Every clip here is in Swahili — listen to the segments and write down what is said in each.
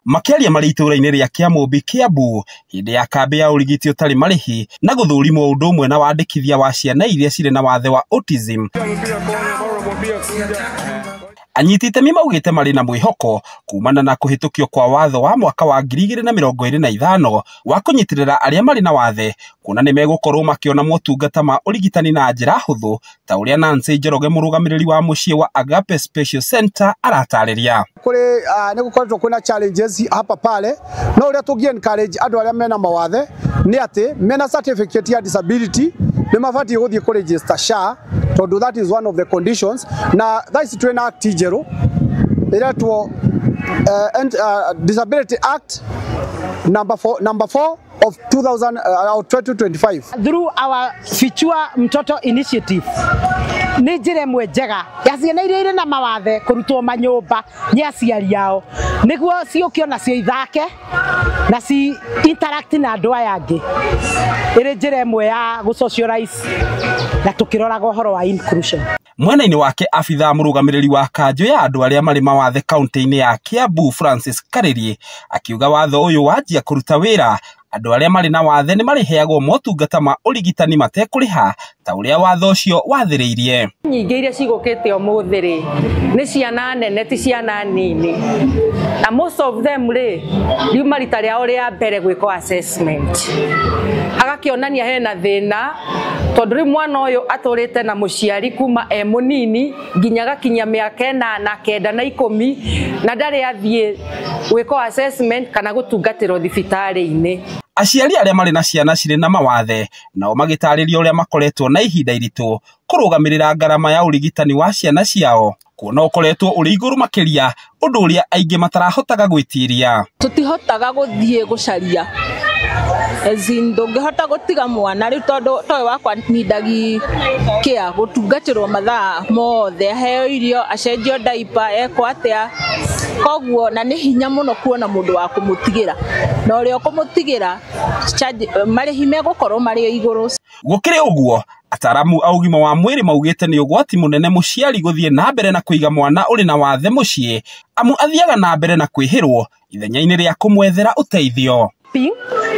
Makiaria marĩ itũũra-inĩ rĩa Kĩamũmbi Kiambu hĩndĩ ya kambĩ ya ũrigiti ũtarĩ marĩhi na gũthũrimwo ũndũ ũmwe na wandĩkithia wa ciana iria cirĩ na wathe wa autism. Anyiti itemi maugĩte marĩ na mwĩhoko kumana na kũhĩtũkio kwa watho wa mwaka wa 2025 wa kũnyitĩrĩra arĩa marĩ na wathe, kuona nĩ megũkorwo makĩona motungata ma ũrigitani na njĩra hũthũ ta ũrĩa Nancy Njoroge mũrũgamĩrĩri wa mũciĩ wa Agape Special Center aratarĩria. Kũrĩ nĩ gũkoretwo kwĩna challenges hapa pale, no ũrĩa tũngĩ encourage andũ arĩa mena mawathe nĩ atĩ mena certificate ya disability nĩ mabatiĩ gũthiĩ kũ register SHA, tondũ that is one of the conditions. Na thaĩci twĩna act njerũ ĩretwo Disability Act number 4 of 2025. Through our Fichua Mtoto Initiative, nĩ njĩra ĩmwe njega ya ciana iria irĩ na mawathe kũrutwo manyũmba nĩ aciari ao, nĩguo ciũkio nacio ithake na ci interact na andũ aya angĩ. Ĩrĩ njĩra ĩmwe ya gũ-socialize na tũkĩroraga ũhoro wa inclusion. Mwena-inĩ wake abitha mũrũgamĩrĩri wa kanjũ ya andũ arĩa marĩ mawathe kaunti-inĩ ya Kiambu Francis Karĩri akiuga watho ũyũ wanjia kũruta wĩra, andũ arĩa marĩ na wathe nĩ marĩheagwo motungata ma ũrigitani matekũrĩha ta ũrĩa watho ũcio wathĩrĩirie. Nyingĩ iria cigũkĩte ũmũthĩ rĩ nĩ ciana nene ti ciana nini, na most of them rĩ riuma rita rĩao rĩa mbere gwĩkwo assessment, agakĩonania hena thĩna tondũ rĩu mwana ũyũ atũrĩte na mũciari kuma mũnini nginya gakinya mĩaka 8, 9 na 10 na ndarĩ athiĩ gwĩkwo assessment kana gũtungatĩrwo thibitarĩ-inĩ. Aciari arĩa marĩ na ciana cirĩ na mawathe nao magĩtarĩria ũrĩa makoretwo na ihinda iritũ kũrũgamĩrĩra ngarama ya ũrigitani wa ciana ciao, kuona ũkoretwo ũrĩ igũrũ makĩria, ũndũ ũrĩa aingĩ matarahotaga gwĩtiria. Tutihotaga gũthiĩ gũcaria ndũngĩhota gũtiga mwana rĩu tondũ toĩ wakwa nindagi kĩa gũtungatĩrwo mathaa mothe, aheo irio, acenjio diaper, ekwo atĩa, koguo na nĩ hinya mũno kuona mũndũ wa kũmũtigĩra, na ũrĩa kũmũtigĩra marĩhi megũkorwo marĩ igũrũ. Gũkĩrĩ ũguo, ataramu a ũgima wa mwĩrĩ maugĩte nĩ ũgwati mũnene mũciari gũthiĩ na mbere na kũiga mwana ũrĩ na wathe mũciĩ, amu athiaga na mbere na kwĩhĩrwo ithenya-inĩ rĩa kũmwethera ũteithio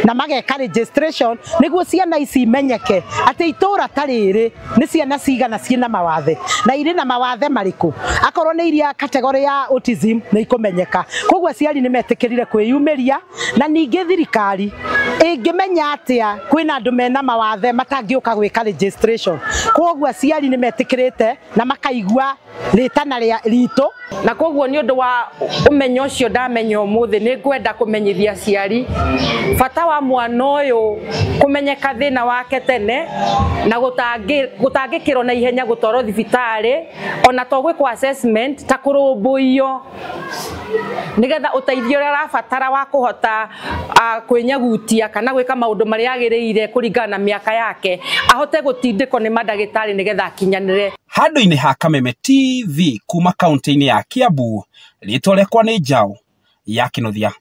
na mageka registration nĩguo ciana ici imenyeke atĩ itũũra ta rĩrĩ nĩ ciana cigana ciĩna mawathe na irĩ na mawathe marĩkũ, akorwo nĩ iria kategori ya autism nĩ ikũmenyeka. Koguo aciari nĩ metĩkĩrire kwĩyumĩria, na ningĩ thirikari ĩngĩmenya atĩa kwĩna andũ mena mawathe matangĩũka gwĩka registration, koguo aciari nĩ metĩkĩrĩte na makaigua rĩtana ritũ. Na koguo nĩ ũndũ wa ũmenyo ũcio ndamenya ũmũthĩ nĩ ngwenda kũmenyithia aciari bata wa mwana ũyũ kũmenyeka thĩna wake tene na gũtangĩkĩrwo na ihenya gũtwarwo thibitarĩ, ona to gwĩkwo assessment ta kũrũmbũiyo nĩgetha ũteithio ũrĩa arabatara wa kũhota kwĩnyagutia kana gwĩka maũndũ marĩa agĩrĩire kũringana na mĩaka yake, ahote gũtindĩkwo nĩ mandagĩtarĩ nĩgetha akinyanĩre. Handũ-inĩ ha Kameme TV kuma kaunti-inĩ ya Kiambu, rĩtwa rĩakwa nĩ Njaũ ya Kĩnuthia.